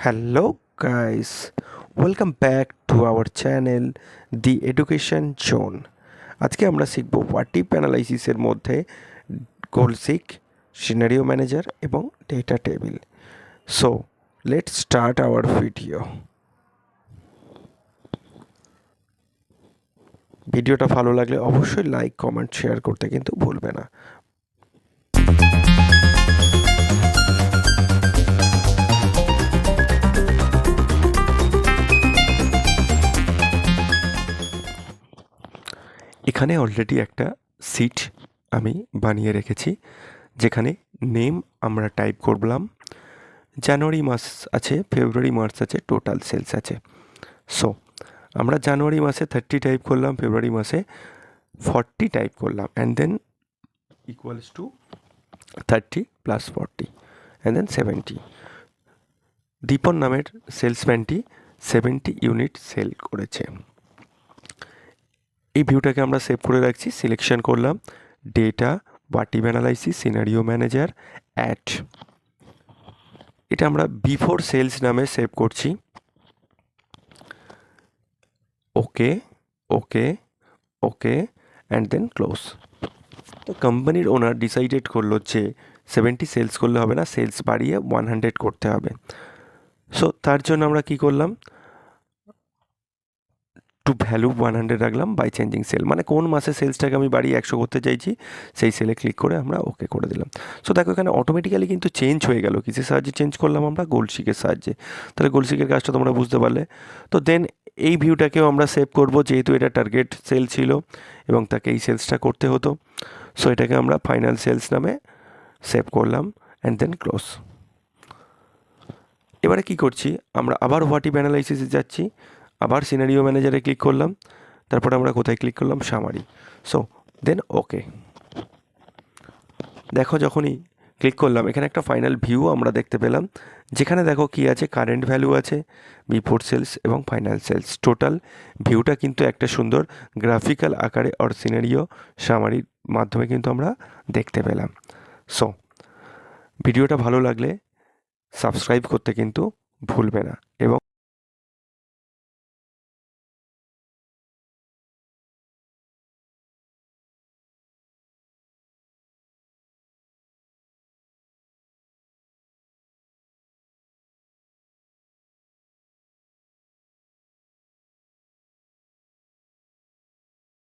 Hello guys, welcome back to our channel The Education Zone. আজকে আমরা শিখব ওয়াটিপ অ্যানালাইসিসের মধ্যে গোল সিক, সিনারিও ম্যানেজার এবং data table. So let's start our video. ভিডিওটা ভালো লাগলে অবশ্যই লাইক, কমেন্ট, শেয়ার করতে কিন্তু ভুলবে না। এখানে অলরেডি একটা সিট আমি বানিয়ে রেখেছি, যেখানে নেম আমরা টাইপ করলাম, জানুয়ারি মাস আছে, ফেব্রুয়ারি মার্চ আছে, টোটাল সেলস আছে। সো আমরা জানুয়ারি মাসে 30 টাইপ করলাম, ফেব্রুয়ারি মাসে 40 টাইপ করলাম, and then equals to 30 plus 40 and then 70। Dipan নামের সেলসম্যানটি 70 ইউনিট সেল করেছে। এই ভিউটাকে আমরা সেভ করে রাখছি, সিলেকশন করলাম data, what if analysis, scenario manager, add. এটা আমরা বিফোর সেলস নামে সেভ করছি। Okay okay okay and then close. তো কোম্পানির ওনার ডিসাইডেড করলো যে 70 সেলস করলে হবে না, সেলস বাড়িয়ে 100 করতে হবে। সো তার জন্য আমরা কি করলাম, টু ভ্যালু 100 রাখলাম বাই চেঞ্জিং সেল, মানে কোন মাসে সেলসটাকে আমি বাড়িয়ে 100 করতে চাইছি সেই সেলে ক্লিক করে আমরা ওকে করে দিলাম। সো দেখো এখানে অটোমেটিক্যালি কিন্তু চেঞ্জ হয়ে গেল। কিসের সাহায্যে চেঞ্জ করলাম আমরা? গোলশিকের সাহায্যে। তাহলে গোলশিকের কাজটা তোমরা বুঝতে পারলে। তো দেন এই ভিউটাকেও আমরা সেভ করব, যেহেতু এটা টার্গেট সেল ছিল এবং তাকে এই সেলসটা করতে হতো। সো এটাকে আমরা ফাইনাল সেলস নামে সেভ করলাম অ্যান্ড দেন ক্লোজ। এবারে কি করছি, আমরা আবার হোয়াটিপ অ্যানালাইসিসে যাচ্ছি, আবার সিনারিও ম্যানেজারে ক্লিক করলাম, তারপর আমরা কোথায় ক্লিক করলাম? সামারি। সো দেন ওকে। দেখো যখনই ক্লিক করলাম এখানে একটা ফাইনাল ভিউ আমরা দেখতে পেলাম, যেখানে দেখো কি আছে, কারেন্ট ভ্যালু আছে, বিফোর সেলস এবং ফাইনাল সেলস। টোটাল ভিউটা কিন্তু একটা সুন্দর গ্রাফিক্যাল আকারে অর সিনারিও সামারির মাধ্যমে কিন্তু আমরা দেখতে পেলাম। সো ভিডিওটা ভালো লাগলে সাবস্ক্রাইব করতে কিন্তু ভুলবে না এবং